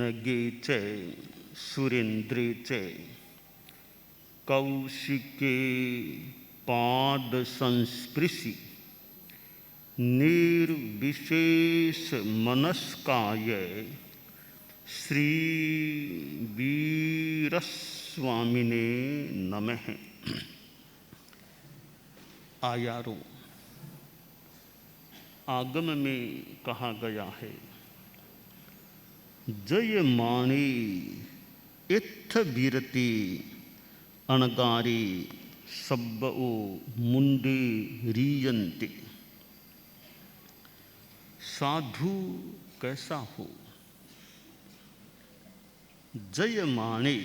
नगे च सुरेन्द्रे च कौशिके पाद संस्पृशि निर्विशेष मनस्काय श्री वीरस्वामिने नमः। आयारो आगम में कहा गया है, जयमाणी इत्थ वीरति अणगारी सब्बओ मुंडे रीयन्ति। साधु कैसा हो? जयमाणे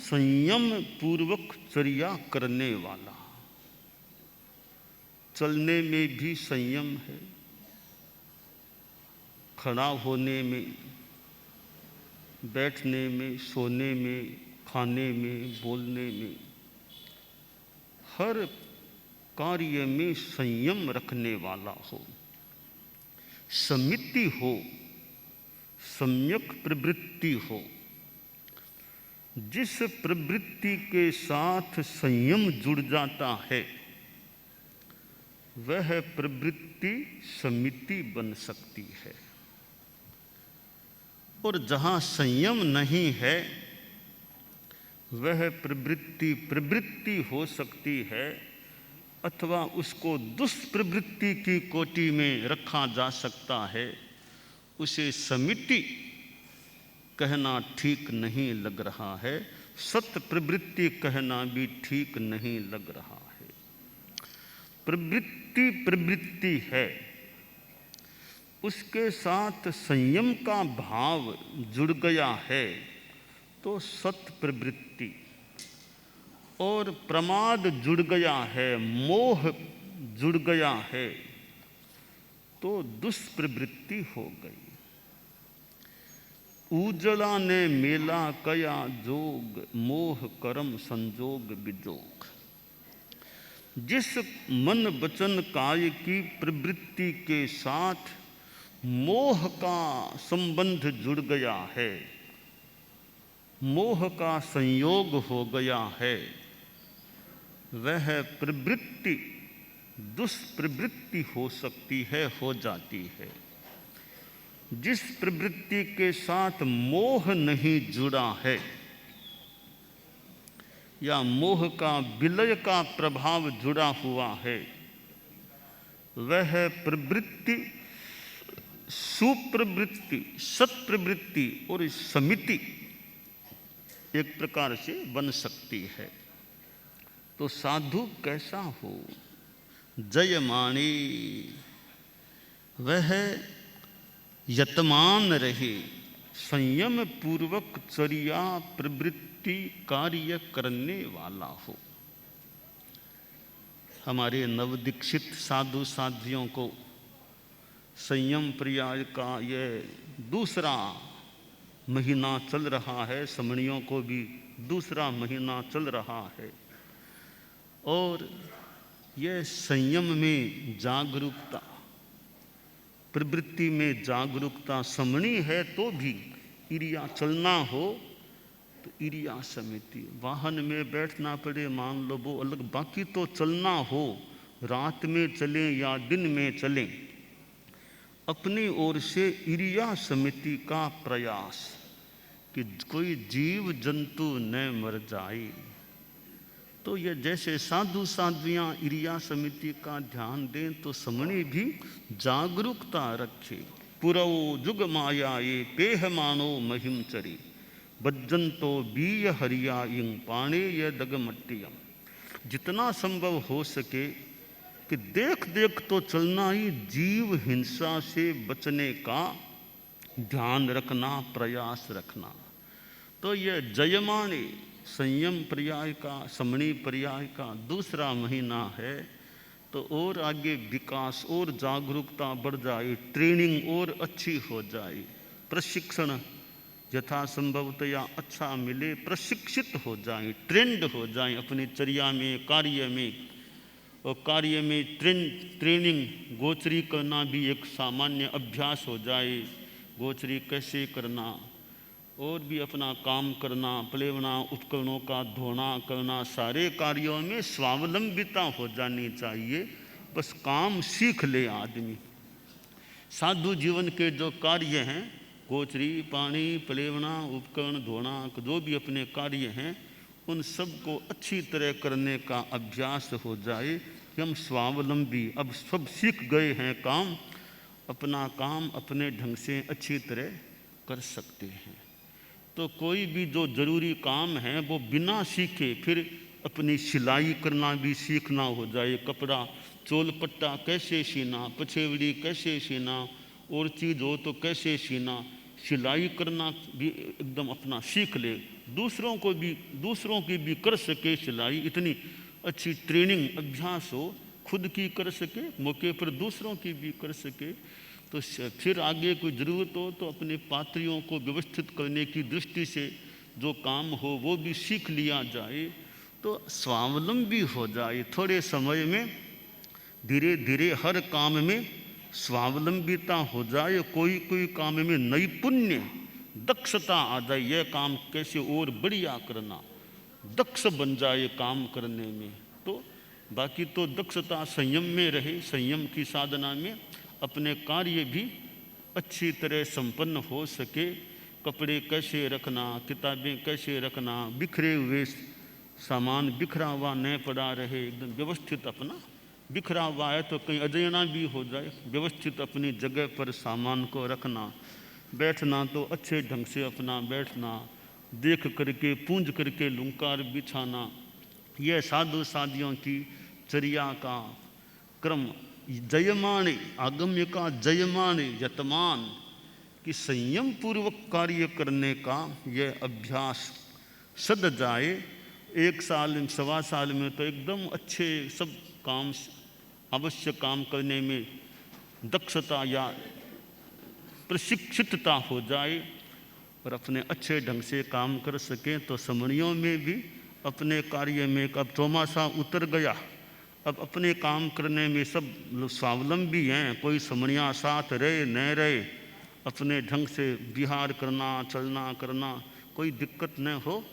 संयम पूर्वक चर्या करने वाला। चलने में भी संयम है, खड़ा होने में, बैठने में, सोने में, खाने में, बोलने में, हर कार्य में संयम रखने वाला हो। समिति हो, सम्यक प्रवृत्ति हो। जिस प्रवृत्ति के साथ संयम जुड़ जाता है वह प्रवृत्ति समिति बन सकती है, और जहाँ संयम नहीं है वह प्रवृत्ति हो सकती है, अथवा उसको दुष्प्रवृत्ति की कोटि में रखा जा सकता है। उसे समिति कहना ठीक नहीं लग रहा है, सत प्रवृत्ति कहना भी ठीक नहीं लग रहा है। प्रवृत्ति है, उसके साथ संयम का भाव जुड़ गया है तो सत प्रवृत्ति, और प्रमाद जुड़ गया है, मोह जुड़ गया है तो दुष्प्रवृत्ति हो गई। उजला ने मेला कया जोग, मोह करम संजोग विजोग। जिस मन वचन काय की प्रवृत्ति के साथ मोह का संबंध जुड़ गया है, मोह का संयोग हो गया है, वह प्रवृत्ति दुष्प्रवृत्ति हो सकती है, हो जाती है। जिस प्रवृत्ति के साथ मोह नहीं जुड़ा है या मोह का विलय का प्रभाव जुड़ा हुआ है, वह प्रवृत्ति सुप्रवृत्ति, सत्प्रवृत्ति और समिति एक प्रकार से बन सकती है। तो साधु कैसा हो? जयमाणी, वह यतमान रहे, संयम पूर्वक चर्या प्रवृत्ति कार्य करने वाला हो। हमारे नवदीक्षित साधु साध्वियों को संयम पर्याय का ये दूसरा महीना चल रहा है, समणियों को भी दूसरा महीना चल रहा है, और यह संयम में जागरूकता, प्रवृत्ति में जागरूकता समणी है तो भी इरिया चलना हो तो इरिया समिति, वाहन में बैठना पड़े मान लो वो अलग, बाकी तो चलना हो, रात में चलें या दिन में चलें, अपनी ओर से इरिया समिति का प्रयास कि कोई जीव जंतु न मर जाए। तो ये जैसे साधु साध्वियाँ इरिया समिति का ध्यान दें तो समणी भी जागरूकता रखे। पुरवो जुग माया ये पेह मानो महिम चरी, बज्जंतो बीय हरिया इंग पाणे ये दगमट्टियम। जितना संभव हो सके कि देख देख तो चलना ही, जीव हिंसा से बचने का ध्यान रखना, प्रयास रखना। तो यह जयमानी संयम पर्याय का, समणी पर्याय का दूसरा महीना है, तो और आगे विकास और जागरूकता बढ़ जाए, ट्रेनिंग और अच्छी हो जाए, प्रशिक्षण यथासंभवतया अच्छा मिले, प्रशिक्षित हो जाए, ट्रेंड हो जाए अपनी चर्या में, कार्य में। और कार्य में ट्रेनिंग गोचरी करना भी एक सामान्य अभ्यास हो जाए। गोचरी कैसे करना, और भी अपना काम करना, प्लेवना, उपकरणों का धोना करना, सारे कार्यों में स्वावलंबिता हो जानी चाहिए। बस काम सीख ले आदमी। साधु जीवन के जो कार्य हैं, गोचरी, पानी, प्लेवना, उपकरण धोना, जो भी अपने कार्य हैं, उन सब को अच्छी तरह करने का अभ्यास हो जाए कि हम स्वावलंबी अब सब सीख गए हैं काम, अपना काम अपने ढंग से अच्छी तरह कर सकते हैं। तो कोई भी जो ज़रूरी काम है वो बिना सीखे, फिर अपनी सिलाई करना भी सीखना हो जाए, कपड़ा चोल पट्टा कैसे सीना, पछेवड़ी कैसे सीना, और चीज़ हो तो कैसे सीना, सिलाई करना भी एकदम अपना सीख ले, दूसरों की भी कर सके सिलाई, इतनी अच्छी ट्रेनिंग अभ्यास हो, खुद की कर सके, मौके पर दूसरों की भी कर सके। तो फिर आगे कोई ज़रूरत हो तो अपने पात्रियों को व्यवस्थित करने की दृष्टि से जो काम हो वो भी सीख लिया जाए, तो स्वावलंबी हो जाए। थोड़े समय में धीरे धीरे हर काम में स्वावलंबिता हो जाए, कोई काम में नैपुण्य दक्षता आ जाए, यह काम कैसे और बढ़िया करना, दक्ष बन जाए काम करने में। तो बाकी तो दक्षता संयम में रहे, संयम की साधना में अपने कार्य भी अच्छी तरह संपन्न हो सके। कपड़े कैसे रखना, किताबें कैसे रखना, बिखरे हुए सामान बिखरा हुआ न पड़ा रहे, एकदम व्यवस्थित अपना, बिखरा हुआ है तो कहीं अजयना भी हो जाए, व्यवस्थित अपनी जगह पर सामान को रखना। बैठना तो अच्छे ढंग से अपना बैठना, देख करके पूंज करके लुंकार बिछाना, यह साधु साधियों की चर्या का क्रम। जयमाने आगम्य का जयमाने यतमान कि संयम पूर्वक कार्य करने का यह अभ्यास सद जाए। 1 साल 1.25 साल में तो एकदम अच्छे सब काम, आवश्यक काम करने में दक्षता या प्रशिक्षितता हो जाए और अपने अच्छे ढंग से काम कर सकें। तो समणियों में भी अपने कार्य में अब चौमासा उतर गया, अब अपने काम करने में सब स्वावलंबी हैं, कोई समणिया साथ रहे न रहे, अपने ढंग से विहार करना, चलना करना, कोई दिक्कत न हो,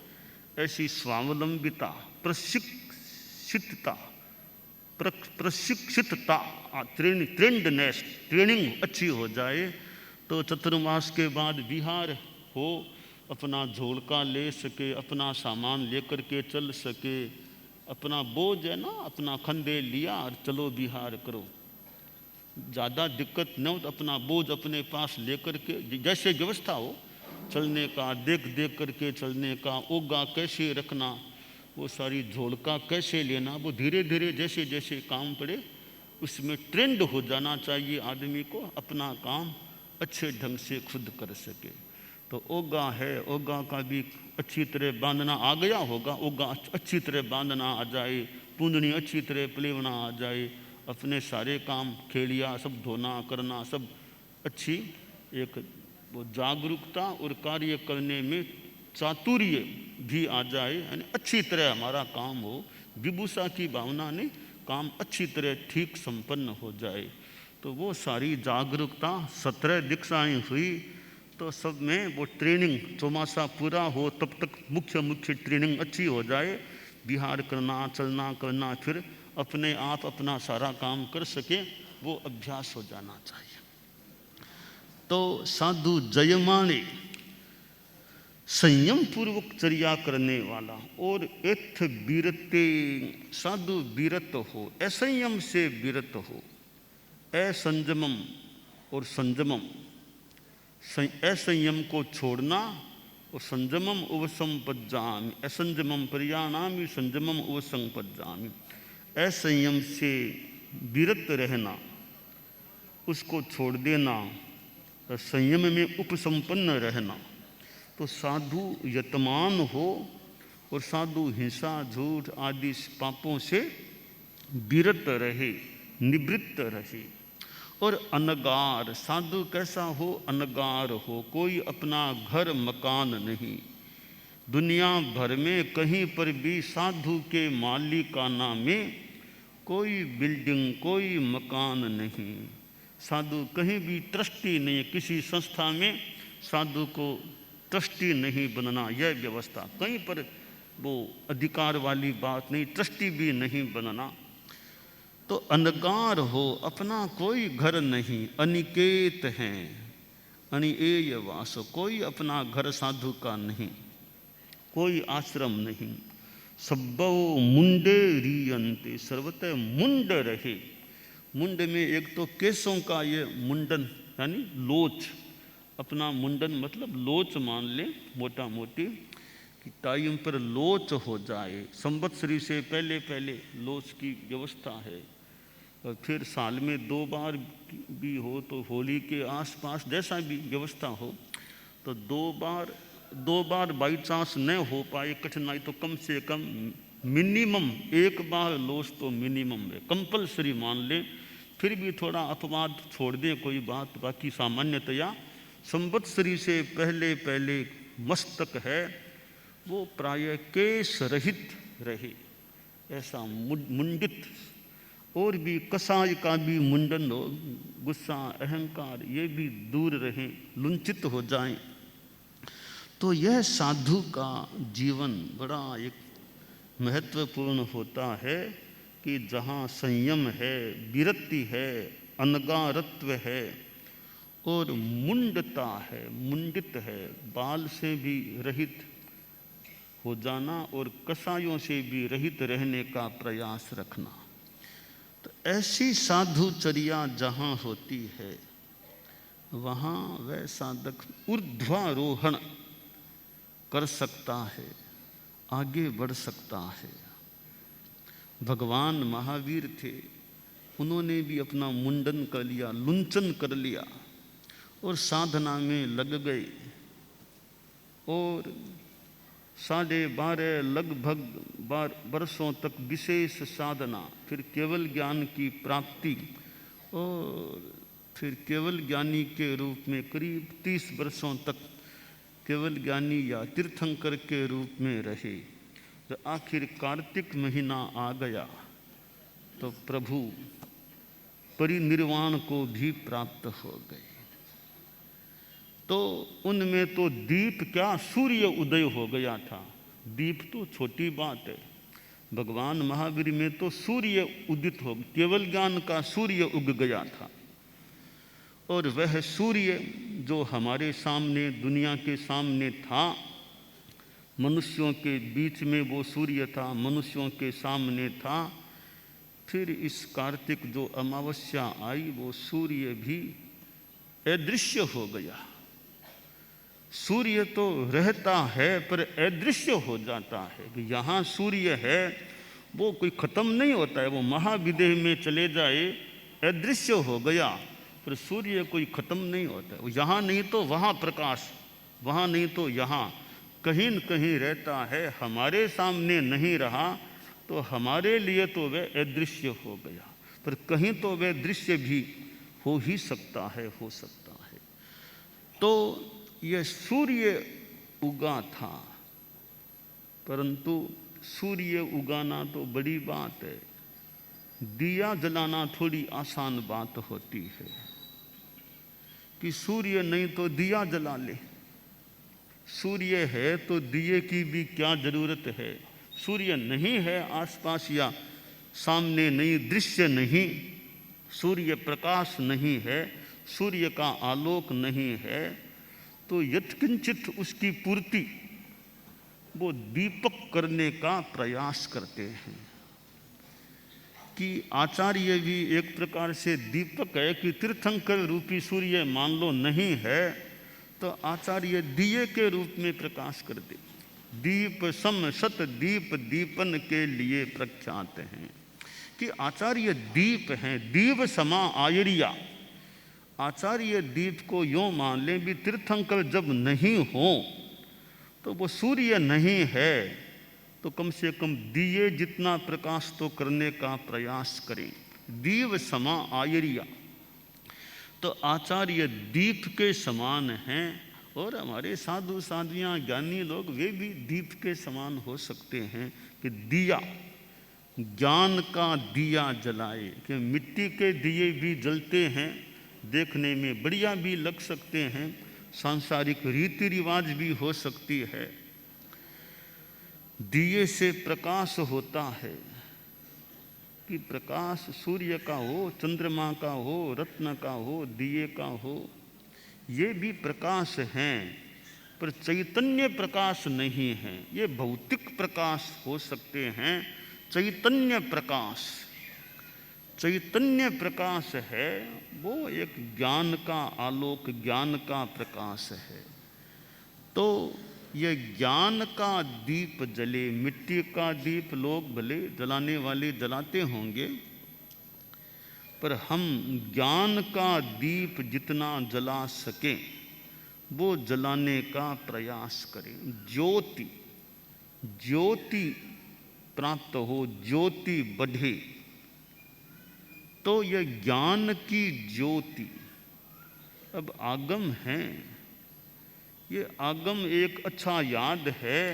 ऐसी स्वावलंबिता, प्रशिक्षितता, ट्रेनिंग अच्छी हो जाए। तो चतुर्मास के बाद विहार हो, अपना झोलका ले सके, अपना सामान लेकर के चल सके, अपना बोझ है ना, अपना खंडे लिया और चलो विहार करो, ज़्यादा दिक्कत न हो तो अपना बोझ अपने पास लेकर के, जैसे व्यवस्था हो चलने का, देख देख करके चलने का, ओगा कैसे रखना, वो सारी झोलका कैसे लेना, वो धीरे धीरे जैसे जैसे काम पड़े उसमें ट्रेंड हो जाना चाहिए आदमी को, अपना काम अच्छे ढंग से खुद कर सके। तो ओगा है, ओगा का भी अच्छी तरह बांधना आ गया होगा, ओगा अच्छी तरह बांधना आ जाए, पूंजनी अच्छी तरह प्लेवना आ जाए, अपने सारे काम खेलिया सब धोना करना सब अच्छी एक वो जागरूकता और कार्य करने में चातुर्य भी आ जाए, यानी अच्छी तरह हमारा काम हो, विभूषा की भावना नहीं, काम अच्छी तरह ठीक संपन्न हो जाए। तो वो सारी जागरूकता 17 दीक्षाएँ हुई, तो सब में वो ट्रेनिंग चौमासा पूरा हो तब तक मुख्य ट्रेनिंग अच्छी हो जाए, विहार करना, चलना करना, फिर अपने आप अपना सारा काम कर सके, वो अभ्यास हो जाना चाहिए। तो साधु जयमाने संयम पूर्वक चर्या करने वाला और एथ बीरते, साधु बीरत हो, असंयम से बीरत हो, असंयमम और संयमम, असंयम को छोड़ना और संयमम उपसंपज्जामि, असंयमम परियाणामि संयमम उपसंपज्जामि, असंयम से विरत रहना, उसको छोड़ देना, संयम में उपसंपन्न रहना। तो साधु यतमान हो और साधु हिंसा झूठ आदि पापों से विरत रहे, निवृत्त रहे। और अनगार, साधु कैसा हो, अनगार हो, कोई अपना घर मकान नहीं, दुनिया भर में कहीं पर भी साधु के मालिकाना में कोई बिल्डिंग कोई मकान नहीं, साधु कहीं भी ट्रस्टी नहीं, किसी संस्था में साधु को ट्रस्टी नहीं बनना, यह व्यवस्था। कहीं पर वो अधिकार वाली बात नहीं, ट्रस्टी भी नहीं बनना। तो अनगार हो, अपना कोई घर नहीं, अनिकेत हैं, अनिएय वास, कोई अपना घर साधु का नहीं, कोई आश्रम नहीं। सब्बो मुंडे रियंते, सर्वतः मुंड रहे। मुंड में एक तो केसों का ये मुंडन यानी लोच, अपना मुंडन मतलब लोच मान ले मोटा मोटी, कि टाइम पर लोच हो जाए। संवत्सरी से पहले पहले लोच की व्यवस्था है, और फिर साल में 2 बार भी हो तो होली के आसपास जैसा भी व्यवस्था हो, तो 2 बार बाई चांस न हो पाए कठिनाई, तो कम से कम मिनिमम 1 बार लोच तो मिनिमम है, कंपलसरी मान लें। फिर भी थोड़ा अपवाद छोड़ दें कोई बात, बाकी सामान्यतया संवत्सरी से पहले पहले मस्तक है वो प्रायः केश रहित रहे, ऐसा मुंडित। और भी कसाय का भी मुंडन हो, गुस्सा अहंकार ये भी दूर रहे, लुंचित हो जाएं। तो यह साधु का जीवन बड़ा एक महत्वपूर्ण होता है कि जहाँ संयम है, विरक्ति है, अनगारत्व है और मुंडता है, मुंडित है, बाल से भी रहित हो जाना और कसायों से भी रहित रहने का प्रयास रखना। तो ऐसी साधुचर्या जहाँ होती है वहाँ वह साधक ऊर्ध्वारोहण कर सकता है, आगे बढ़ सकता है। भगवान महावीर थे, उन्होंने भी अपना मुंडन कर लिया, लुंचन कर लिया और साधना में लग गए, और 12.5 लगभग वर्षों तक विशेष साधना, फिर केवल ज्ञान की प्राप्ति, और फिर केवल ज्ञानी के रूप में करीब 30 वर्षों तक केवल ज्ञानी या तीर्थंकर के रूप में रहे। तो आखिर कार्तिक महीना आ गया तो प्रभु परिनिर्वाण को भी प्राप्त हो गए। तो उनमें तो दीप क्या, सूर्य उदय हो गया था। दीप तो छोटी बात है, भगवान महावीर में तो सूर्य उदित हो, केवल ज्ञान का सूर्य उग गया था। और वह सूर्य जो हमारे सामने, दुनिया के सामने था, मनुष्यों के बीच में वो सूर्य था, मनुष्यों के सामने था। फिर इस कार्तिक जो अमावस्या आई वो सूर्य भी अदृश्य हो गया। सूर्य तो रहता है पर अदृश्य हो जाता है। कि यहाँ सूर्य है वो कोई ख़त्म नहीं होता है, वो महाविदेह में चले जाए अदृश्य हो गया, पर सूर्य कोई ख़त्म नहीं होता है। वो यहाँ नहीं तो वहाँ प्रकाश, वहाँ नहीं तो यहाँ, कहीं न कहीं रहता है। हमारे सामने नहीं रहा तो हमारे लिए तो वह अदृश्य हो गया, पर कहीं तो वह दृश्य भी हो ही सकता है, हो सकता है। तो यह सूर्य उगा था, परंतु सूर्य उगाना तो बड़ी बात है, दिया जलाना थोड़ी आसान बात होती है। कि सूर्य नहीं तो दिया जला ले, सूर्य है तो दिए की भी क्या ज़रूरत है। सूर्य नहीं है आसपास या सामने नहीं, दृश्य नहीं, सूर्य प्रकाश नहीं है, सूर्य का आलोक नहीं है, तो यत्किंचित उसकी पूर्ति वो दीपक करने का प्रयास करते हैं। कि आचार्य भी एक प्रकार से दीपक है। कि तीर्थंकर रूपी सूर्य मान लो नहीं है तो आचार्य दिए के रूप में प्रकाश कर दे। दीप सम सत दीप दीपन के लिए प्रख्यात हैं। कि आचार्य दीप हैं, दीप समा आयरिया। आचार्य दीप को यूँ मान लें भी तीर्थंकर जब नहीं हो तो वो सूर्य नहीं है तो कम से कम दिए जितना प्रकाश तो करने का प्रयास करें। दीप समा आयरिया, तो आचार्य दीप के समान हैं। और हमारे साधु साध्वियाँ ज्ञानी लोग वे भी दीप के समान हो सकते हैं। कि दिया, ज्ञान का दिया जलाए। कि मिट्टी के दिए भी जलते हैं देखने में बढ़िया भी लग सकते हैं, सांसारिक रीति रिवाज भी हो सकती है। दिए से प्रकाश होता है, कि प्रकाश सूर्य का हो, चंद्रमा का हो, रत्न का हो, दिए का हो, ये भी प्रकाश हैं, पर चैतन्य प्रकाश नहीं है। ये भौतिक प्रकाश हो सकते हैं। चैतन्य प्रकाश, चैतन्य प्रकाश है वो एक ज्ञान का आलोक, ज्ञान का प्रकाश है। तो ये ज्ञान का दीप जले, मिट्टी का दीप लोग भले जलाने वाले जलाते होंगे, पर हम ज्ञान का दीप जितना जला सके वो जलाने का प्रयास करें। ज्योति, ज्योति प्राप्त हो, ज्योति बढ़े, तो यह ज्ञान की ज्योति। अब आगम है, ये आगम एक अच्छा याद है,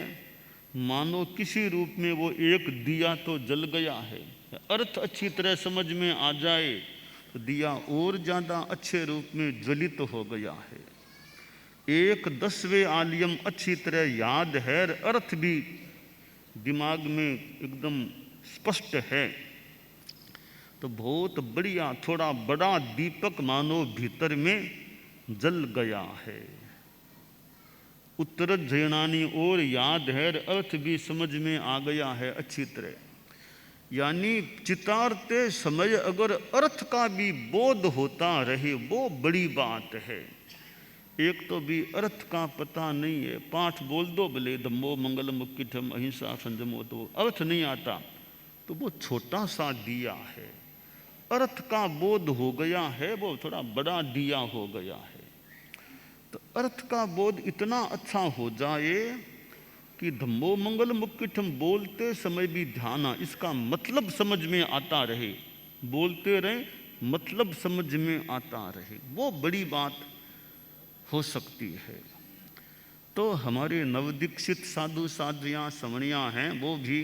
मानो किसी रूप में वो एक दिया तो जल गया है। अर्थ अच्छी तरह समझ में आ जाए तो दिया और ज़्यादा अच्छे रूप में ज्वलित हो गया है। एक 10वें आलियम अच्छी तरह याद है, अर्थ भी दिमाग में एकदम स्पष्ट है, तो बहुत बढ़िया थोड़ा बड़ा दीपक मानो भीतर में जल गया है। उत्तर जैनानी और याद है, अर्थ भी समझ में आ गया है अच्छी तरह। यानी चितारते समय अगर अर्थ का भी बोध होता रहे वो बड़ी बात है। एक तो भी अर्थ का पता नहीं है, पाठ बोल दो भले, धम्मो मंगलम मुक्तिठम अहिंसा संयमो, तो अर्थ नहीं आता तो वो छोटा सा दिया है। अर्थ का बोध हो गया है वो थोड़ा बड़ा दिया हो गया है। तो अर्थ का बोध इतना अच्छा हो जाए कि धम्मो मंगल मुक्तिठम बोलते समय भी ध्यान, इसका मतलब समझ में आता रहे, बोलते रहे मतलब समझ में आता रहे, वो बड़ी बात हो सकती है। तो हमारे नवदीक्षित साधु साध्वियाँ समणियाँ हैं, वो भी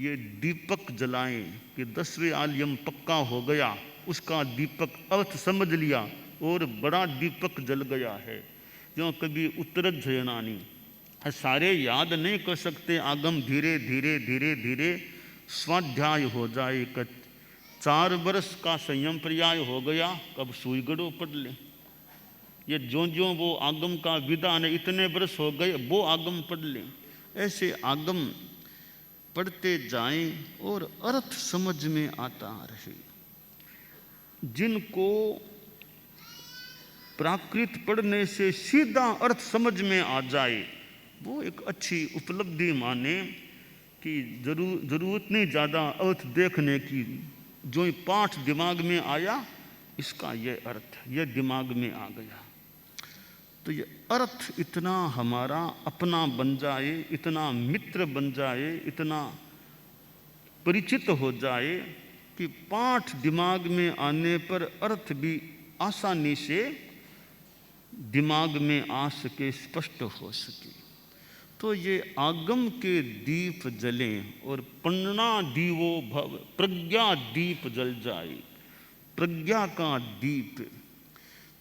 ये दीपक जलाएं कि 10वें आलियम पक्का हो गया, उसका दीपक अर्थ समझ लिया और बड़ा दीपक जल गया है। जो कभी उत्तरज जयनानी सारे याद नहीं कर सकते, आगम धीरे धीरे धीरे धीरे स्वाध्याय हो जाए। 4 वर्ष का संयम पर्याय हो गया, कब सुई गड़ो पढ़ ले। ये जो वो आगम का विधान है, इतने वर्ष हो गए वो आगम पढ़ ले। ऐसे आगम पढ़ते जाएं और अर्थ समझ में आता रहे। जिनको प्राकृत पढ़ने से सीधा अर्थ समझ में आ जाए वो एक अच्छी उपलब्धि माने कि जरूरत नहीं ज़्यादा अर्थ देखने की। जो ही पाठ दिमाग में आया, इसका ये अर्थ ये दिमाग में आ गया, तो ये अर्थ इतना हमारा अपना बन जाए, इतना मित्र बन जाए, इतना परिचित हो जाए कि पाठ दिमाग में आने पर अर्थ भी आसानी से दिमाग में आ सके, स्पष्ट हो सके। तो ये आगम के दीप जलें और पन्ना दीवो भव, प्रज्ञा दीप जल जाए। प्रज्ञा का दीप,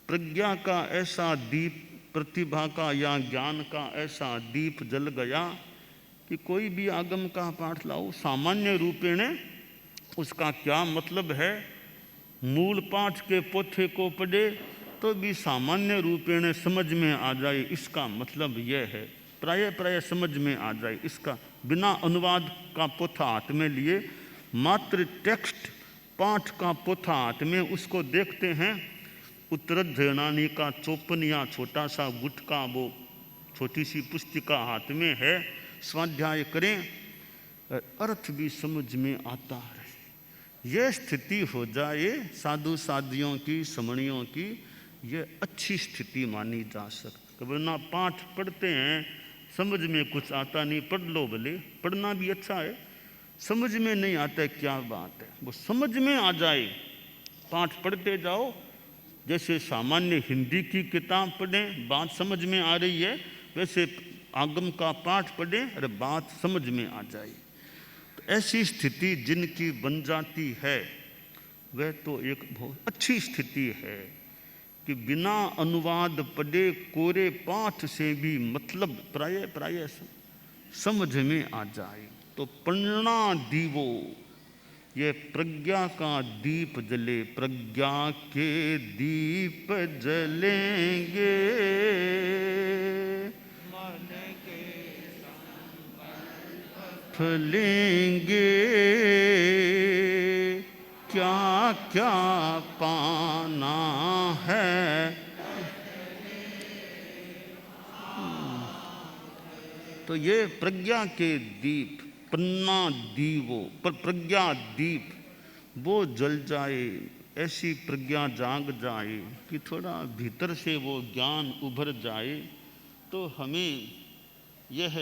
प्रज्ञा का ऐसा दीप, प्रतिभा का या ज्ञान का ऐसा दीप जल गया कि कोई भी आगम का पाठ लाओ, सामान्य रूपेण उसका क्या मतलब है, मूल पाठ के पोथे को पढ़े तो भी सामान्य रूपेण समझ में आ जाए, इसका मतलब यह है, प्राय समझ में आ जाए। इसका बिना अनुवाद का पोथा हाथ में लिए, मात्र टेक्स्ट पाठ का पोथा हाथ में, उसको देखते हैं। उत्तरज जैनानी का 54 या छोटा सा गुटका, वो छोटी सी पुस्तिका हाथ में है, स्वाध्याय करें, अर्थ भी समझ में आता रहे। यह स्थिति हो जाए साधु साधियों की, समणियों की, यह अच्छी स्थिति मानी जा सकती। वरना पाठ पढ़ते हैं, समझ में कुछ आता नहीं, पढ़ लो भले, पढ़ना भी अच्छा है, समझ में नहीं आता है क्या बात है, वो समझ में आ जाए। पाठ पढ़ते जाओ, जैसे सामान्य हिंदी की किताब पढ़ें, बात समझ में आ रही है, वैसे आगम का पाठ पढ़ें, अरे बात समझ में आ जाए। तो ऐसी स्थिति जिनकी बन जाती है वह तो एक बहुत अच्छी स्थिति है। कि बिना अनुवाद पढ़े कोरे पाठ से भी मतलब प्राय प्राय समझ में आ जाए। तो पन्ना दीवो, ये प्रज्ञा का दीप जले, प्रज्ञा के दीप जलेंगे मन के फलेंगे, क्या क्या पाना है। तो ये प्रज्ञा के दीप, पन्ना दीवो, पर प्रज्ञा दीप वो जल जाए, ऐसी प्रज्ञा जाग जाए कि थोड़ा भीतर से वो ज्ञान उभर जाए। तो हमें यह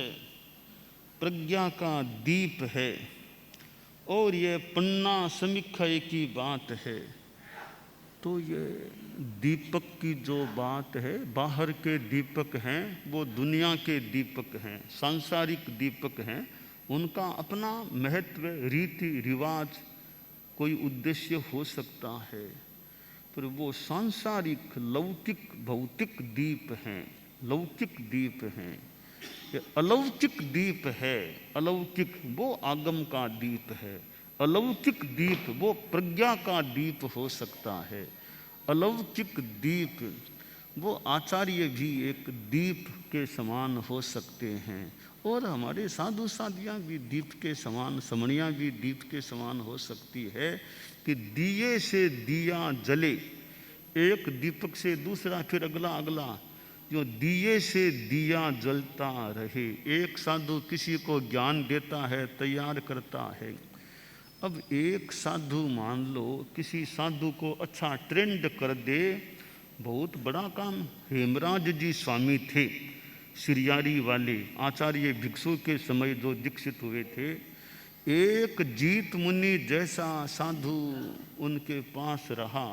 प्रज्ञा का दीप है और ये पन्ना समीक्षा की बात है। तो ये दीपक की जो बात है, बाहर के दीपक हैं वो दुनिया के दीपक हैं, सांसारिक दीपक हैं, उनका अपना महत्व, रीति रिवाज, कोई उद्देश्य हो सकता है, पर वो सांसारिक लौकिक भौतिक दीप हैं, लौकिक दीप हैं। ये अलौकिक दीप है, अलौकिक वो आगम का दीप है, अलौकिक दीप वो प्रज्ञा का दीप हो सकता है। अलौकिक दीप वो आचार्य भी एक दीप के समान हो सकते हैं, और हमारे साधु साधियाँ भी दीप के समान, समणियाँ भी दीप के समान हो सकती है कि दिए से दिया जले, एक दीपक से दूसरा, फिर अगला अगला, जो दिए से दिया जलता रहे। एक साधु किसी को ज्ञान देता है, तैयार करता है। अब एक साधु मान लो किसी साधु को अच्छा ट्रेंड कर दे, बहुत बड़ा काम। हेमराज जी स्वामी थे, सिरियारी वाले आचार्य भिक्षु के समय जो दीक्षित हुए थे, एक जीत मुनि जैसा साधु उनके पास रहा,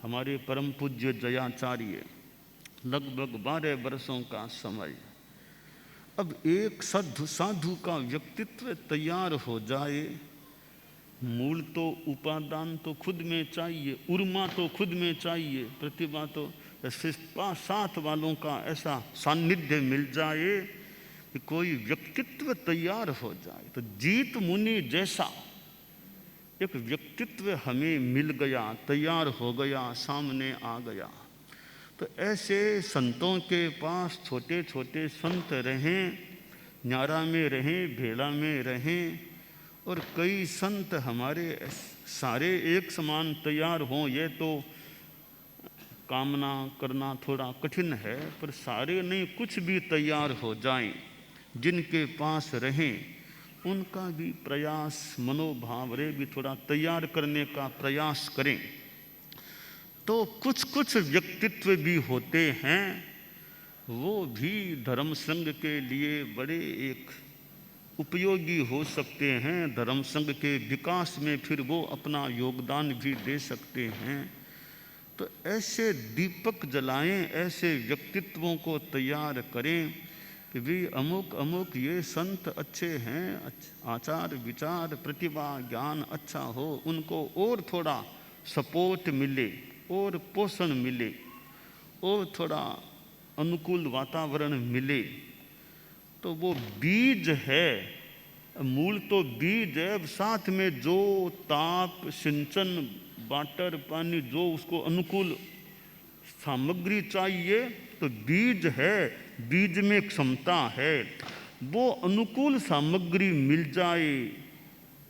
हमारे परम पूज्य जयाचार्य, लगभग 12 वर्षों का समय। अब एक साधु का व्यक्तित्व तैयार हो जाए, मूल तो उपादान तो खुद में चाहिए, उर्मा तो खुद में चाहिए, प्रतिभा तो साथ वालों का ऐसा सानिध्य मिल जाए कि कोई व्यक्तित्व तैयार हो जाए। तो जीत मुनि जैसा एक व्यक्तित्व हमें मिल गया, तैयार हो गया, सामने आ गया। तो ऐसे संतों के पास छोटे छोटे संत रहें, न्यारा में रहें, भेला में रहें, और कई संत हमारे सारे एक समान तैयार हों, ये तो कामना करना थोड़ा कठिन है, पर सारे नहीं, कुछ भी तैयार हो जाएं, जिनके पास रहें उनका भी प्रयास, मनोभाव रे भी थोड़ा तैयार करने का प्रयास करें। तो कुछ कुछ व्यक्तित्व भी होते हैं, वो भी धर्म संघ के लिए बड़े एक उपयोगी हो सकते हैं, धर्म संघ के विकास में फिर वो अपना योगदान भी दे सकते हैं। तो ऐसे दीपक जलाएं, ऐसे व्यक्तित्वों को तैयार करें कि भी अमुक अमुक ये संत अच्छे हैं, आचार विचार प्रतिभा ज्ञान अच्छा हो, उनको और थोड़ा सपोर्ट मिले और पोषण मिले और थोड़ा अनुकूल वातावरण मिले। तो वो बीज है, मूल तो बीज है, अब साथ में जो ताप, सिंचन, वाटर, पानी, जो उसको अनुकूल सामग्री चाहिए, तो बीज है, बीज में क्षमता है। वो अनुकूल सामग्री मिल जाए,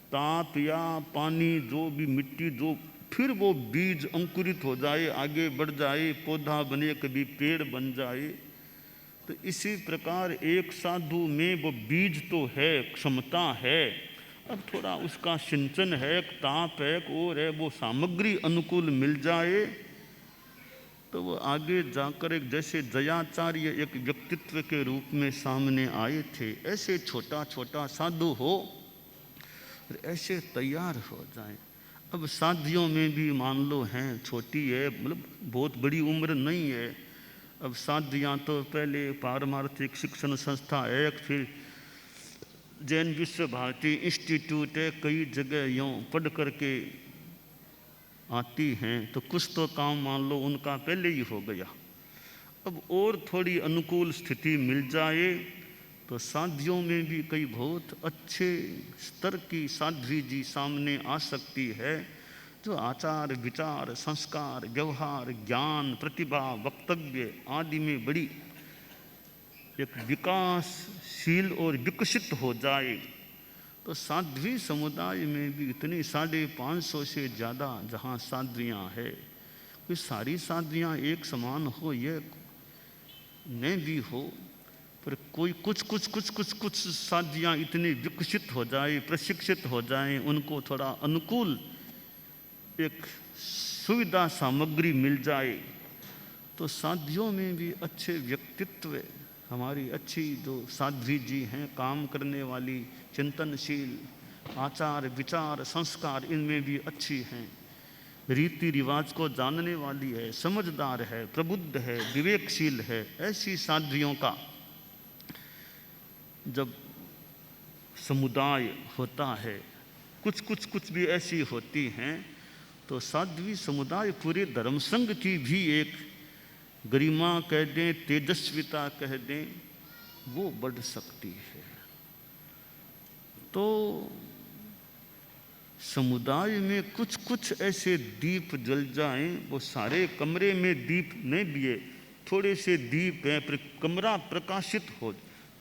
ताप या पानी, जो भी मिट्टी, जो फिर वो बीज अंकुरित हो जाए, आगे बढ़ जाए, पौधा बने, कभी पेड़ बन जाए। तो इसी प्रकार एक साधु में वो बीज तो है, क्षमता है, अब थोड़ा उसका सिंचन है, एक ताप है, एक और है, वो सामग्री अनुकूल मिल जाए, तो वो आगे जाकर एक, जैसे जयाचार्य एक व्यक्तित्व के रूप में सामने आए थे, ऐसे छोटा छोटा साधु हो और ऐसे तैयार हो जाए। अब साधियों में भी मान लो हैं, छोटी है, मतलब बहुत बड़ी उम्र नहीं है। अब साधियाँ तो पहले पारमार्थिक शिक्षण संस्था है, फिर जैन विश्व भारती इंस्टीट्यूट है, कई जगह यूँ पढ़ करके आती हैं तो कुछ तो काम मान लो उनका पहले ही हो गया। अब और थोड़ी अनुकूल स्थिति मिल जाए तो साध्वियों में भी कई बहुत अच्छे स्तर की साध्वी जी सामने आ सकती है, जो आचार विचार संस्कार व्यवहार ज्ञान प्रतिभा वक्तव्य आदि में बड़ी एक विकासशील और विकसित हो जाए। तो साध्वी समुदाय में भी इतनी 550 से ज़्यादा जहाँ साध्वियाँ है, कोई सारी साध्वियाँ एक समान हो ये नहीं भी हो, पर कोई कुछ साध्वियाँ इतनी विकसित हो जाए प्रशिक्षित हो जाएं, उनको थोड़ा अनुकूल एक सुविधा सामग्री मिल जाए तो साध्वियों में भी अच्छे व्यक्तित्व हमारी अच्छी जो साध्वी जी हैं काम करने वाली चिंतनशील आचार विचार संस्कार इनमें भी अच्छी हैं, रीति रिवाज को जानने वाली है समझदार है प्रबुद्ध है विवेकशील है। ऐसी साध्वियों का जब समुदाय होता है कुछ भी ऐसी होती हैं तो साध्वी समुदाय पूरे धर्म संघ की भी एक गरिमा कह दें तेजस्विता कह दें वो बढ़ सकती है। तो समुदाय में कुछ ऐसे दीप जल जाएं, वो सारे कमरे में दीप नहीं दिए थोड़े से दीप हैं पर कमरा प्रकाशित हो।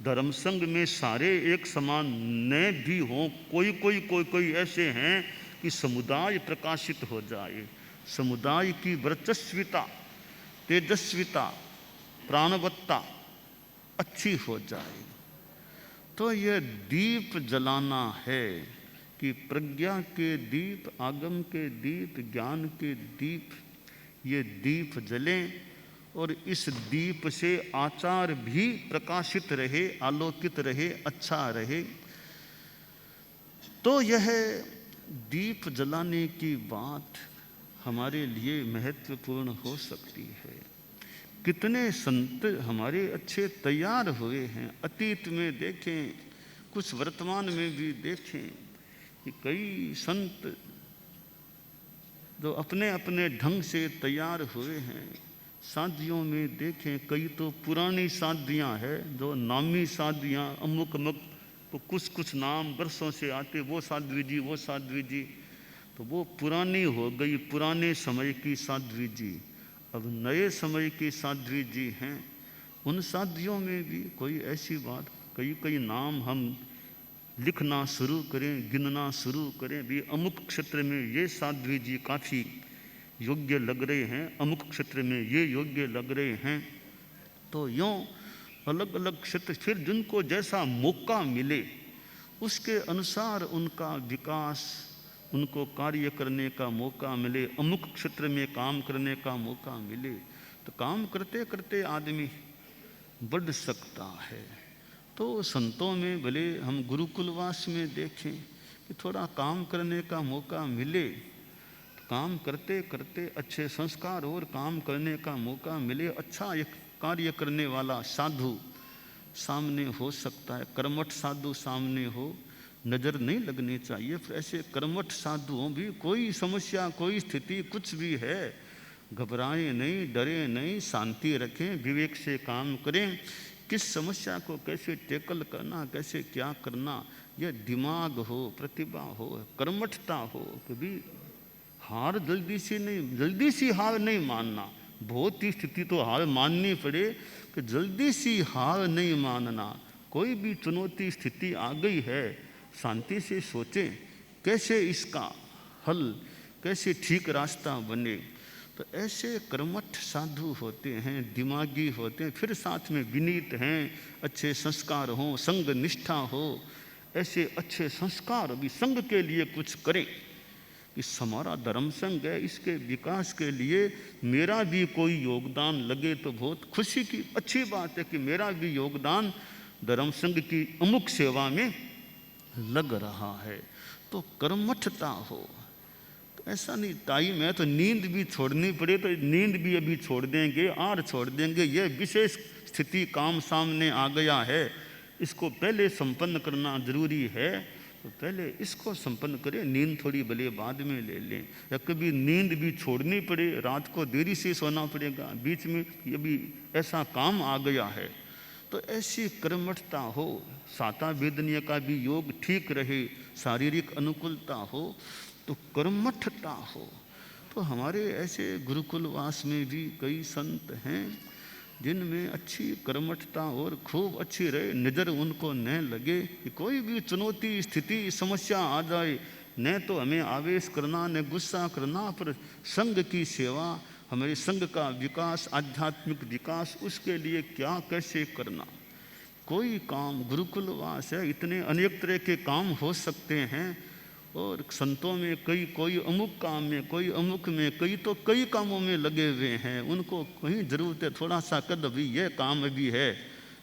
धर्म संघ में सारे एक समान न भी हों, कोई ऐसे हैं कि समुदाय प्रकाशित हो जाए, समुदाय की वर्चस्विता तेजस्विता प्राणवत्ता अच्छी हो जाए। तो यह दीप जलाना है कि प्रज्ञा के दीप आगम के दीप ज्ञान के दीप ये दीप जलें और इस दीप से आचार भी प्रकाशित रहे आलोकित रहे अच्छा रहे। तो यह दीप जलाने की बात हमारे लिए महत्वपूर्ण हो सकती है। कितने संत हमारे अच्छे तैयार हुए हैं, अतीत में देखें कुछ वर्तमान में भी देखें कि कई संत जो अपने अपने ढंग से तैयार हुए हैं। साध्वियों में देखें कई तो पुरानी साध्वियाँ हैं जो नामी साध्वियाँ अमुक अमुक तो कुछ नाम वर्षों से आते वो साध्वी जी तो वो पुरानी हो गई पुराने समय की साध्वी जी। अब नए समय की साध्वी जी हैं, उन साध्वियों में भी कोई ऐसी बात कई नाम हम लिखना शुरू करें गिनना शुरू करें भी अमुक क्षेत्र में ये साध्वी जी काफ़ी योग्य लग रहे हैं अमुक क्षेत्र में ये योग्य लग रहे हैं। तो यूँ अलग अलग क्षेत्र फिर जिनको जैसा मौका मिले उसके अनुसार उनका विकास उनको कार्य करने का मौका मिले अमुक क्षेत्र में काम करने का मौका मिले तो काम करते करते आदमी बढ़ सकता है। तो संतों में भले हम गुरुकुलवास में देखें कि थोड़ा काम करने का मौका मिले तो काम करते करते अच्छे संस्कार और काम करने का मौका मिले अच्छा एक कार्य करने वाला साधु सामने हो सकता है, कर्मठ साधु सामने हो नज़र नहीं लगनी चाहिए। फिर ऐसे कर्मठ साधुओं भी कोई समस्या कोई स्थिति कुछ भी है घबराएं नहीं डरे नहीं शांति रखें विवेक से काम करें। किस समस्या को कैसे टैकल करना कैसे क्या करना यह दिमाग हो प्रतिभा हो कर्मठता हो। कभी हार जल्दी सी हार नहीं मानना, बहुत ही स्थिति तो हार माननी पड़े कि जल्दी सी हार नहीं मानना। कोई भी चुनौती स्थिति आ गई है शांति से सोचें कैसे इसका हल कैसे ठीक रास्ता बने। तो ऐसे कर्मठ साधु होते हैं दिमागी होते हैं फिर साथ में विनीत हैं अच्छे संस्कार हों संग निष्ठा हो। ऐसे अच्छे संस्कार भी संघ के लिए कुछ करें कि हमारा धर्म संघ है इसके विकास के लिए मेरा भी कोई योगदान लगे तो बहुत खुशी की अच्छी बात है कि मेरा भी योगदान धर्म संघ की अमुक सेवा में लग रहा है। तो कर्मठता हो तो ऐसा नहीं टाइम है तो नींद भी छोड़नी पड़े तो नींद भी अभी छोड़ देंगे आर छोड़ देंगे। यह विशेष स्थिति काम सामने आ गया है इसको पहले संपन्न करना जरूरी है। तो पहले इसको संपन्न करें, नींद थोड़ी भले बाद में ले लें, या कभी नींद भी छोड़नी पड़े, रात को देरी से सोना पड़ेगा, बीच में ये भी ऐसा काम आ गया है, तो ऐसी कर्मठता हो, साता वेदनीय का भी योग ठीक रहे, शारीरिक अनुकूलता हो, तो कर्मठता हो। तो हमारे ऐसे गुरुकुलवास में भी कई संत हैं जिनमें अच्छी कर्मठता और खूब अच्छी रहे, नज़र उनको न लगे कि कोई भी चुनौती स्थिति समस्या आ जाए, न तो हमें आवेश करना न गुस्सा करना, पर संघ की सेवा, हमारे संघ का विकास, आध्यात्मिक विकास, उसके लिए क्या कैसे करना। कोई काम गुरुकुलवास है, इतने अनेक तरह के काम हो सकते हैं, और संतों में कई कोई अमुक काम में, कोई अमुक में, कई तो कई कामों में लगे हुए हैं, उनको कहीं ज़रूरत है थोड़ा सा कद अभी यह काम अभी है,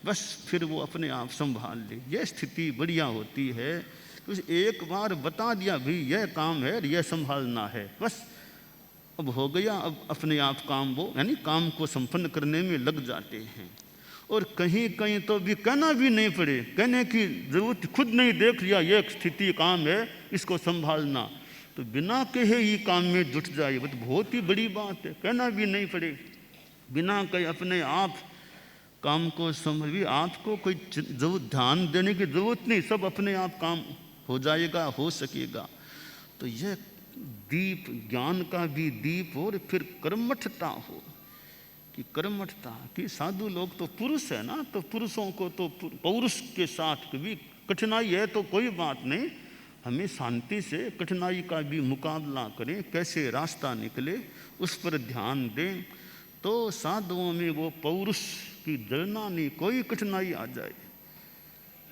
बस फिर वो अपने आप संभाल ले। यह स्थिति बढ़िया होती है, कुछ एक बार बता दिया भाई यह काम है, यह संभालना है, बस अब हो गया, अब अपने आप काम वो यानी काम को संपन्न करने में लग जाते हैं। और कहीं कहीं तो भी कहना भी नहीं पड़े, कहने की जरूरत, खुद नहीं देख लिया यह स्थिति काम है, इसको संभालना, तो बिना कहे ही काम में जुट जाए, वो तो बहुत ही बड़ी बात है। कहना भी नहीं पड़े, बिना कहे अपने आप काम को संभाल, आपको कोई ध्यान देने की जरूरत नहीं, सब अपने आप काम हो जाएगा, हो सकेगा। तो यह दीप, ज्ञान का भी दीप, और फिर कर्मठता हो, कि कर्मठता कि साधु लोग तो पुरुष है ना, तो पुरुषों को तो पौरुष के साथ कभी कठिनाई है तो कोई बात नहीं, हमें शांति से कठिनाई का भी मुकाबला करें, कैसे रास्ता निकले उस पर ध्यान दें। तो साधुओं में वो पौरुष की जलना नहीं, कोई कठिनाई आ जाए,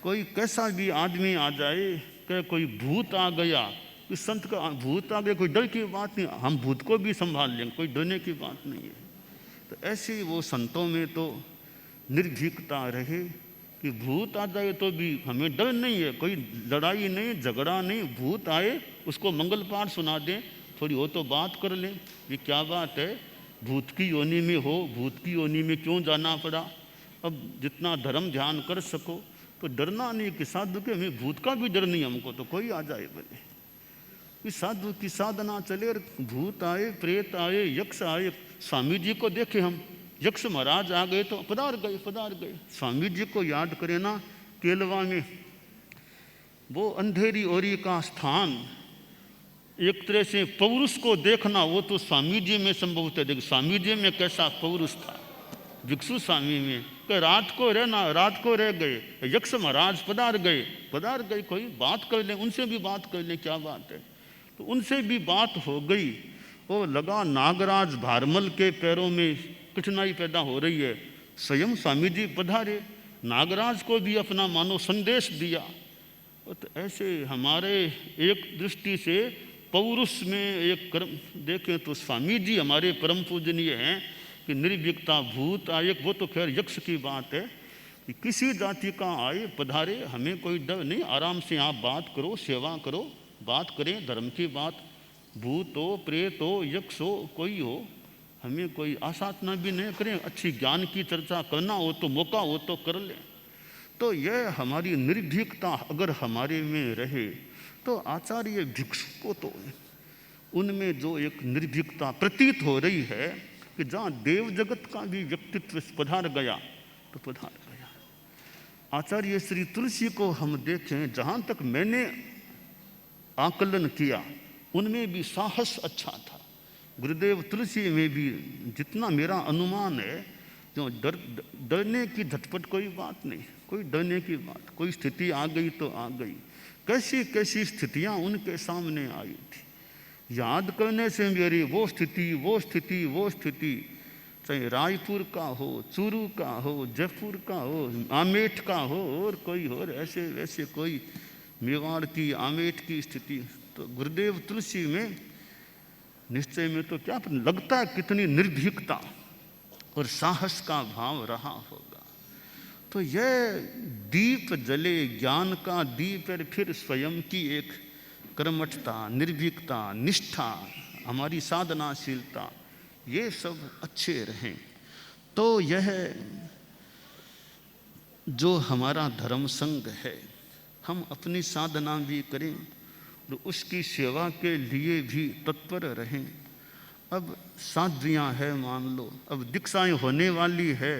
कोई कैसा भी आदमी आ जाए, क्या कोई भूत आ गया, इस संत का भूत आ गया, कोई डर की बात नहीं, हम भूत को भी संभाल लेंगे, कोई डरने की बात नहीं है। तो ऐसे वो संतों में तो निर्भीकता रहे कि भूत आ जाए तो भी हमें डर नहीं है, कोई लड़ाई नहीं, झगड़ा नहीं, भूत आए उसको मंगल पाठ सुना दें, थोड़ी हो तो बात कर लें, ये क्या बात है, भूत की योनि में हो, भूत की योनि में क्यों जाना पड़ा, अब जितना धर्म ध्यान कर सको, तो डरना नहीं कि साधु के, हमें भूत का भी डर नहीं हमको, तो कोई आ जाए बोले, कि साधु की साधना चले और भूत आए, प्रेत आए, यक्ष आए। स्वामी जी को देखे हम, यक्ष महाराज आ गए तो पधार गए, पधार गए। स्वामी जी को याद करें ना, केलवा में वो अंधेरी ओरी का स्थान, एक तरह से पौरुष को देखना, वो तो स्वामी जी में संभव है। देखो स्वामी जी में कैसा पौरुष था, भिक्षु स्वामी में, कि रात को रहना, रात को रह गए, यक्ष महाराज पधार गए, पधार गए, कोई बात कर लें, उनसे भी बात कर लें, क्या बात है। तो उनसे भी बात हो गई, वो लगा नागराज भारमल के पैरों में कठिनाई पैदा हो रही है, स्वयं स्वामी जी पधारे, नागराज को भी अपना मानो संदेश दिया। तो ऐसे हमारे एक दृष्टि से पौरुष में एक कर्म देखें तो स्वामी जी हमारे परम पूजनीय हैं, कि निर्भीकता, भूत आए, वो तो खैर यक्ष की बात है, कि किसी जाति का आए पधारे, हमें कोई डर नहीं, आराम से आप बात करो, सेवा करो, बात करें धर्म की बात, भूत हो, प्रेत हो, यक्ष हो, कोई हो, हमें कोई आसाधना भी नहीं करें, अच्छी ज्ञान की चर्चा करना हो तो मौका हो तो कर लें। तो यह हमारी निर्भीकता अगर हमारे में रहे, तो आचार्य भिक्षु को तो उनमें जो एक निर्भीकता प्रतीत हो रही है, कि जहाँ देव जगत का भी व्यक्तित्व पधार गया तो पधार गया। आचार्य श्री तुलसी को हम देखें, जहाँ तक मैंने आकलन किया, उनमें भी साहस अच्छा था। गुरुदेव तुलसी में भी जितना मेरा अनुमान है, जो डरने की झटपट कोई बात नहीं, कोई डरने की बात, कोई स्थिति आ गई तो आ गई। कैसी कैसी स्थितियाँ उनके सामने आई थी, याद करने से मेरी वो स्थिति, वो स्थिति, वो स्थिति, चाहे रायपुर का हो, चूरू का हो, जयपुर का हो, आमेठ का हो, और कोई हो, ऐसे वैसे कोई मेवाड़ की, आमेठ की स्थिति, तो गुरुदेव तुलसी में निश्चय में तो क्या लगता है कितनी निर्भीकता और साहस का भाव रहा होगा। तो यह दीप जले, ज्ञान का दीप है, फिर स्वयं की एक कर्मठता, निर्भीकता, निष्ठा, हमारी साधनाशीलता, ये सब अच्छे रहें। तो यह जो हमारा धर्म संघ है, हम अपनी साधना भी करें और उसकी सेवा के लिए भी तत्पर रहें। अब साध्वियाँ हैं मान लो, अब दीक्षाएँ होने वाली है,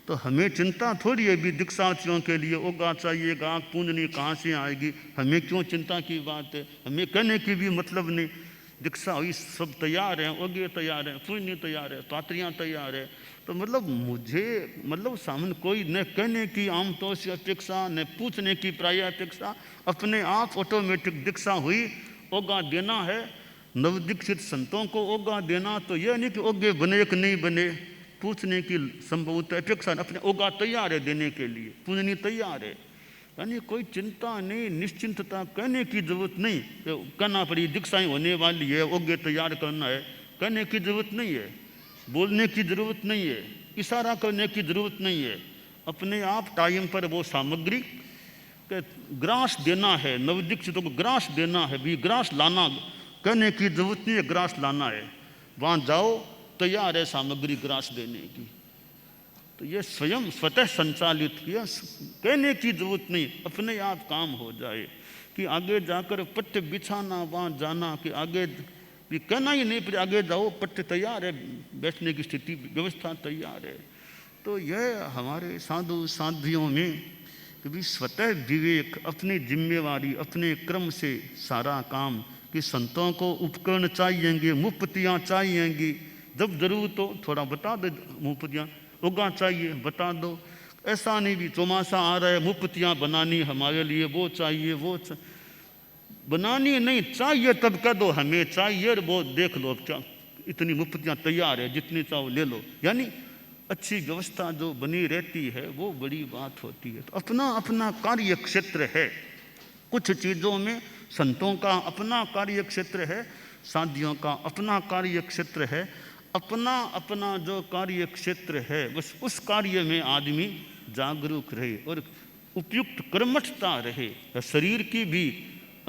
तो हमें चिंता थोड़ी है भी दीक्षार्थियों के लिए ओगा चाहिएगा, पूंजनी कहाँ से आएगी, हमें क्यों चिंता की बात है, हमें कहने की भी मतलब नहीं। दीक्षा हुई, सब तैयार हैं, ओगे तैयार हैं, पूंजनी तैयार है, पात्रियाँ तैयार है, तो मतलब मुझे मतलब सामने कोई न कहने की आमतौर से अपेक्षा, न पूछने की प्राय अपेक्षा, अपने आप ऑटोमेटिक दीक्षा हुई, ओगा देना है। नवदीक्षित संतों को ओगा देना तो यह नहीं कि ओगे बने कि नहीं बने, पूछने की संभवतः अपेक्षा, अपने ओगा तैयार है देने के लिए, पूजनी तैयार है, यानी कोई चिंता नहीं, निश्चिंतता, कहने की जरूरत नहीं। कहना पड़ी दीक्षाएँ होने वाली है, ओगे तैयार करना है, कहने की जरूरत नहीं है, बोलने की जरूरत नहीं है, इशारा करने की जरूरत नहीं है, अपने आप टाइम पर वो सामग्री के ग्रास देना है। नवदीक्षितों को ग्रास देना है भी, ग्रास लाना, कहने की जरूरत नहीं है, ग्रास लाना है, वहाँ जाओ तैयार है सामग्री ग्रास देने की। तो ये स्वयं स्वतः संचालित किया, कहने की जरूरत नहीं, अपने आप काम हो जाए कि आगे जाकर पट्ट बिछाना, वहाँ जाना कि आगे भी कहना ही नहीं, पर आगे जाओ, पट्ट तैयार है, बैठने की स्थिति व्यवस्था तैयार है। तो यह हमारे साधु साध्वियों में कि स्वतः विवेक, अपनी जिम्मेवारी, अपने क्रम से सारा काम, कि संतों को उपकरण चाहिएंगे, मुफ्तियाँ चाहिएंगी, जब जरूरत हो थोड़ा बता दो, मुफ्तियाँ उगा चाहिए बता दो, ऐसा नहीं भी चौमासा आ रहा है मुफ्तियाँ बनानी हमारे लिए, वो चाहिए बनानी नहीं चाहिए, तब कह दो हमें चाहिए, वो देख लो क्या इतनी मुफ्तियाँ तैयार है, जितनी चाहो ले लो, यानी अच्छी व्यवस्था जो बनी रहती है वो बड़ी बात होती है। तो अपना अपना कार्य क्षेत्र है, कुछ चीज़ों में संतों का अपना कार्य क्षेत्र है, साधियों का अपना कार्य क्षेत्र है, अपना अपना जो कार्य क्षेत्र है बस उस कार्य में आदमी जागरूक रहे और उपयुक्त कर्मठता रहे, शरीर की भी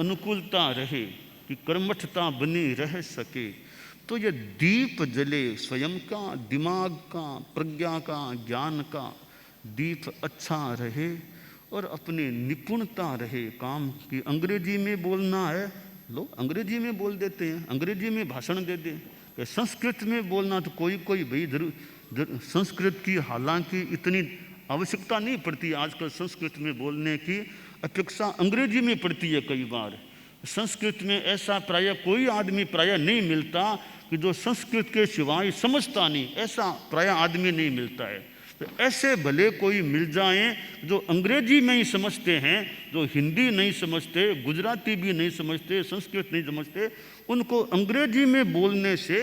अनुकूलता रहे कि कर्मठता बनी रह सके। तो ये दीप जले, स्वयं का, दिमाग का, प्रज्ञा का, ज्ञान का दीप अच्छा रहे और अपने निपुणता रहे काम की। अंग्रेजी में बोलना है, लोग अंग्रेजी में बोल देते हैं, अंग्रेजी में भाषण दे दें, संस्कृत में बोलना तो कोई भाई जरूर संस्कृत की हालांकि इतनी आवश्यकता नहीं पड़ती, आजकल संस्कृत में बोलने की अपेक्षा अंग्रेजी में पड़ती है कई बार। संस्कृत में ऐसा प्राय कोई आदमी प्राय नहीं मिलता कि जो संस्कृत के सिवाय समझता नहीं, ऐसा प्राय आदमी नहीं मिलता है। तो ऐसे भले कोई मिल जाएं जो अंग्रेजी में ही समझते हैं, जो हिंदी नहीं समझते, गुजराती भी नहीं समझते, संस्कृत नहीं समझते, उनको अंग्रेजी में बोलने से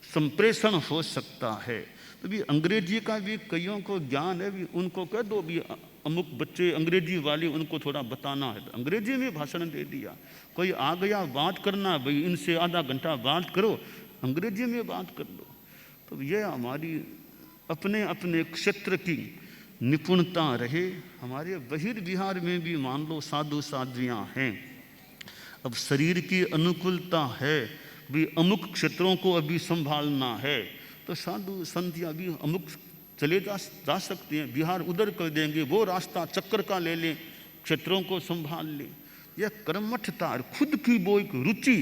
संप्रेषण हो सकता है। तो भी अंग्रेजी का भी कईयों को ज्ञान है, भी उनको कह दो भी अमुक बच्चे अंग्रेजी वाले, उनको थोड़ा बताना है, तो अंग्रेजी में भाषण दे दिया। कोई आ गया बात करना, भाई इनसे आधा घंटा बात करो, अंग्रेजी में बात कर लो। तो ये हमारी अपने अपने क्षेत्र की निपुणता रहे। हमारे बहिर्विहार में भी मान लो साधु साध्वियाँ हैं, अब शरीर की अनुकूलता है, भी अमुक क्षेत्रों को अभी संभालना है, तो साधु संत अभी अमुक चले जा सकते हैं, बिहार उधर कर देंगे, वो रास्ता चक्कर का ले लें, क्षेत्रों को संभाल लें। यह कर्मठता, खुद की वो एक रुचि,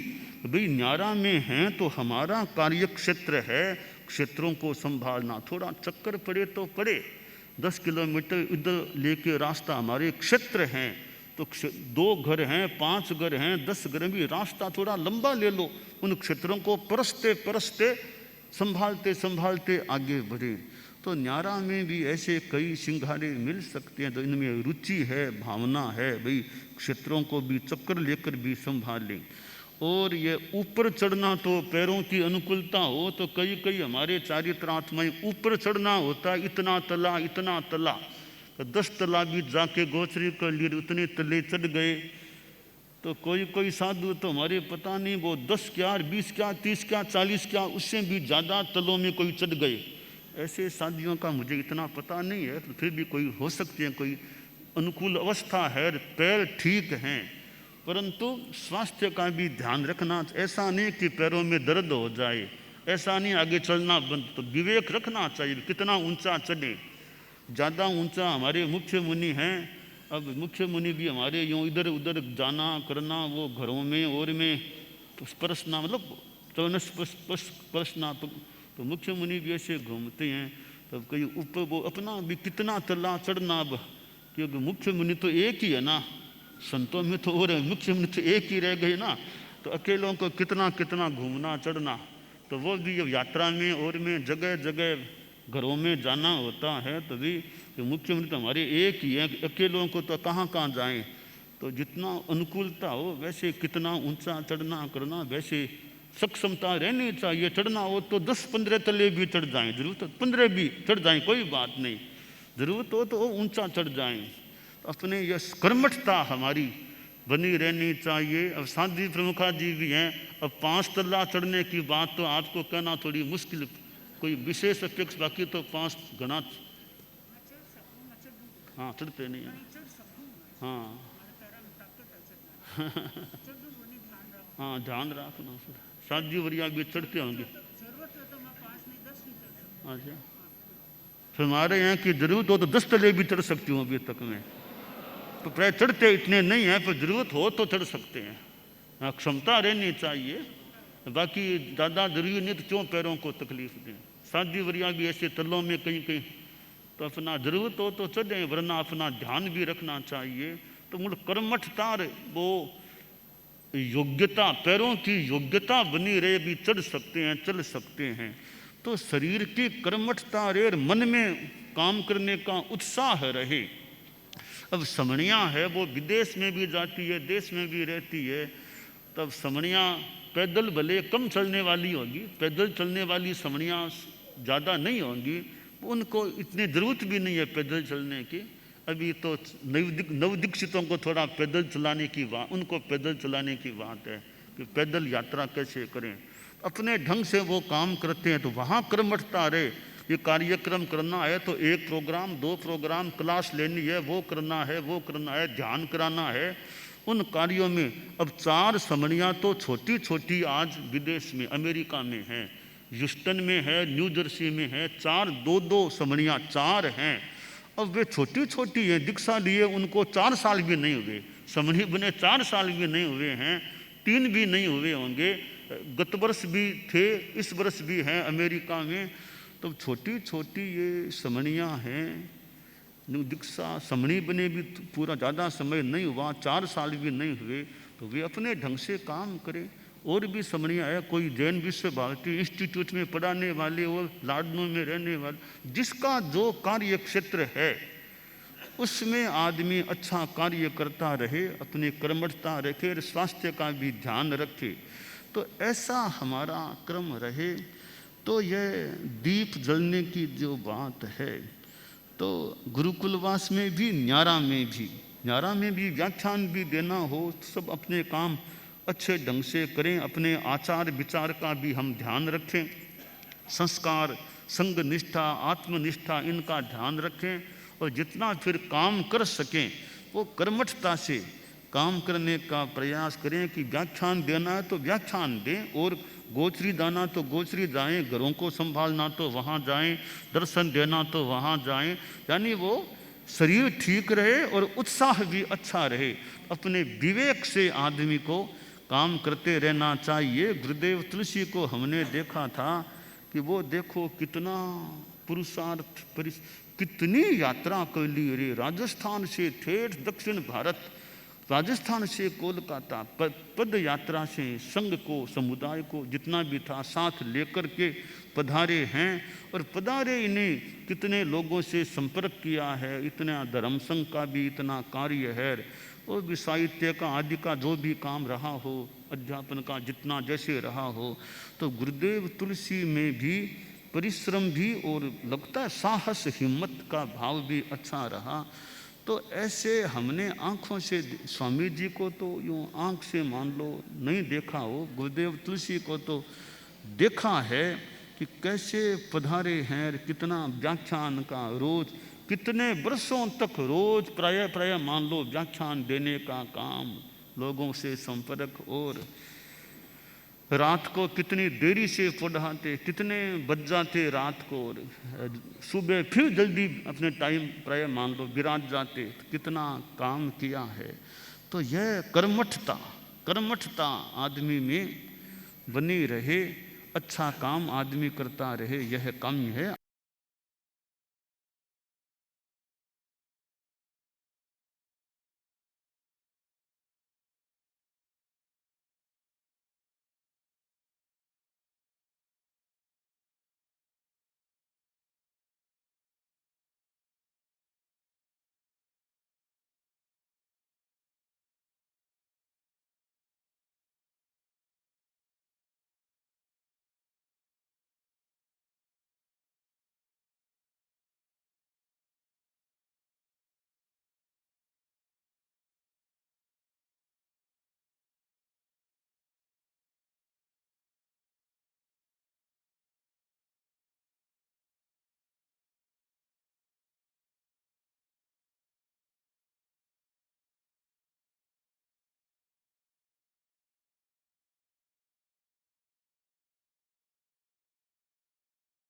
भाई न्यारा में हैं तो हमारा कार्य क्षेत्र है, क्षेत्रों को संभालना, थोड़ा चक्कर पड़े तो पड़े, 10 किलोमीटर इधर लेके रास्ता हमारे क्षेत्र हैं, तो 2 घर हैं, 5 घर हैं, 10 घर भी, रास्ता थोड़ा लंबा ले लो, उन क्षेत्रों को परसते परसते संभालते संभालते आगे बढ़े। तो न्यारा में भी ऐसे कई सिंघारे मिल सकते हैं, तो इनमें रुचि है, भावना है, भाई क्षेत्रों को भी चक्कर लेकर भी संभालें। और ये ऊपर चढ़ना तो पैरों की अनुकूलता हो, तो कई हमारे चारित्रात्माएं ऊपर चढ़ना होता है, इतना तला, तो 10 तला भी जाके गोचरी कर लिए, उतने तले चढ़ गए। तो कोई साधु तो हमारे पता नहीं वो 10 क्या, 20 क्या, 30 क्या, 40 क्या, उससे भी ज़्यादा तलों में कोई चढ़ गए। ऐसे साधियों का मुझे इतना पता नहीं है, तो फिर भी कोई हो सकते हैं, कोई अनुकूल अवस्था है, पैर ठीक हैं, परंतु स्वास्थ्य का भी ध्यान रखना। ऐसा नहीं कि पैरों में दर्द हो जाए, ऐसा नहीं आगे चलना बंद, तो विवेक रखना चाहिए कितना ऊंचा चढ़े। ज़्यादा ऊंचा हमारे मुख्य मुनि हैं, अब मुख्य मुनि भी हमारे यूँ इधर उधर जाना करना, वो घरों में और में स्पर्शना, मतलब चरण स्पर्शना, तो मुख्य मुनि भी ऐसे घूमते हैं। तब कहीं ऊपर वो अपना भी कितना तला चढ़ना, अब क्योंकि मुख्य मुनि तो एक ही है ना, संतों में तो और मुख्य मुनि तो एक ही रह गए ना, तो अकेलों को कितना कितना घूमना चढ़ना। तो वो भी अब यात्रा में और में जगह जगह घरों में जाना होता है, तभी तो मुख्य मुनि तो हमारे एक ही है, अकेलों को तो कहाँ कहाँ जाएं। तो जितना अनुकूलता हो वैसे कितना ऊंचा चढ़ना करना, वैसे सक्षमता रहनी चाहिए। चढ़ना हो तो 10-15 तले भी चढ़ जाएं, जरूरत हो 15 भी चढ़ जाएं, कोई बात नहीं, जरूरत हो तो ऊंचा चढ़ जाएं। अपने यह कर्मठता हमारी बनी रहनी चाहिए। अब साध्वी प्रमुखा जी भी हैं, अब 5 तल्ला चढ़ने की बात तो आपको कहना थोड़ी मुश्किल, कोई विशेष अपेक्षा, बाकी तो 5 घना। हाँ चढ़ते नहीं हैं, हाँ हाँ ध्यान रखना फिर। साध्वी वरिया भी चढ़ते होंगे। अच्छा, फिर हमारे यहाँ की जरूरत हो तो 10 तले भी चढ़ सकती हूँ अभी तक में, तो प्राय चढ़ते इतने नहीं हैं, पर जरूरत हो तो चढ़ सकते हैं। हाँ क्षमता रहनी चाहिए, बाकी ज़्यादा जरूरी नहीं तो क्यों पैरों को तकलीफ दें। साध्वी वरिया भी ऐसे तलों में कहीं कहीं, तो अपना जरूरत हो तो चढ़ें, वरना अपना ध्यान भी रखना चाहिए। तो मूल कर्मठता, वो योग्यता, पैरों की योग्यता बनी रहे भी चढ़ सकते हैं, चल सकते हैं। तो शरीर की कर्मठता रहे, मन में काम करने का उत्साह रहे। अब समणियाँ है वो विदेश में भी जाती है, देश में भी रहती है। तब समणियाँ पैदल भले कम चलने वाली होगी, पैदल चलने वाली समणियाँ ज़्यादा नहीं होंगी, उनको इतनी ज़रूरत भी नहीं है पैदल चलने की। अभी तो नवदीक्षितों को थोड़ा पैदल चलाने की बात, उनको पैदल चलाने की बात है कि पैदल यात्रा कैसे करें। अपने ढंग से वो काम करते हैं, तो वहाँ कर्मठता रहे। ये कार्यक्रम करना है तो 1 प्रोग्राम 2 प्रोग्राम क्लास लेनी है, वो करना है, वो करना है, ध्यान कराना है, उन कार्यों में। अब 4 समणियाँ तो छोटी छोटी आज विदेश में, अमेरिका में हैं, ह्यूस्टन में है, न्यू जर्सी में है, 4 2-2 समणियाँ 4 हैं। अब वे छोटी छोटी हैं, दीक्षा लिए उनको 4 साल भी नहीं हुए, समणी बने 4 साल भी नहीं हुए हैं, 3 भी नहीं हुए होंगे, गत वर्ष भी थे, इस वर्ष भी हैं अमेरिका में। तो छोटी छोटी ये समणियाँ हैं, दीक्षा समणी बने भी पूरा ज़्यादा समय नहीं हुआ, 4 साल भी नहीं हुए, तो वे अपने ढंग से काम करें। और भी समणियाँ है, कोई जैन विश्व भारती इंस्टीट्यूट में पढ़ाने वाले और लाडनों में रहने वाले, जिसका जो कार्य क्षेत्र है उसमें आदमी अच्छा कार्य करता रहे, अपनी कर्मठता रखे, स्वास्थ्य का भी ध्यान रखे, तो ऐसा हमारा क्रम रहे। तो यह दीप जलने की जो बात है, तो गुरुकुलवास में भी, न्यारा में भी व्याख्यान भी देना हो, सब अपने काम अच्छे ढंग से करें, अपने आचार विचार का भी हम ध्यान रखें, संस्कार, संग निष्ठा, आत्मनिष्ठा, इनका ध्यान रखें, और जितना फिर काम कर सकें वो कर्मठता से काम करने का प्रयास करें। कि व्याख्यान देना है तो व्याख्यान दें, और गोचरी दाना तो गोचरी जाएं, घरों को संभालना तो वहाँ जाएं, दर्शन देना तो वहाँ जाएं, यानी वो शरीर ठीक रहे और उत्साह भी अच्छा रहे। अपने विवेक से आदमी को काम करते रहना चाहिए। गुरुदेव तुलसी को हमने देखा था कि वो देखो कितना पुरुषार्थ, कितनी यात्रा कर ली रे, राजस्थान से ठेठ दक्षिण भारत, राजस्थान से कोलकाता, पद यात्रा से संघ को, समुदाय को जितना भी था साथ लेकर के पधारे हैं। और पधारे इन्हें कितने लोगों से संपर्क किया है, इतना धर्म संघ का भी इतना कार्य है, और भी साहित्य का आदि का जो भी काम रहा हो, अध्यापन का जितना जैसे रहा हो, तो गुरुदेव तुलसी में भी परिश्रम भी और लगता है साहस हिम्मत का भाव भी अच्छा रहा। तो ऐसे हमने आँखों से, स्वामी जी को तो यूँ आँख से मान लो नहीं देखा हो, गुरुदेव तुलसी को तो देखा है कि कैसे पधारे हैं, कितना व्याख्यान का रोज, कितने वर्षों तक रोज प्राय मान लो व्याख्यान देने का काम, लोगों से संपर्क। और रात को कितनी देरी से पढ़ाते, कितने बज जाते रात को, सुबह फिर जल्दी अपने टाइम प्राय मान लो विराट जाते, कितना काम किया है। तो यह कर्मठता आदमी में बनी रहे, अच्छा काम आदमी करता रहे, यह काम है।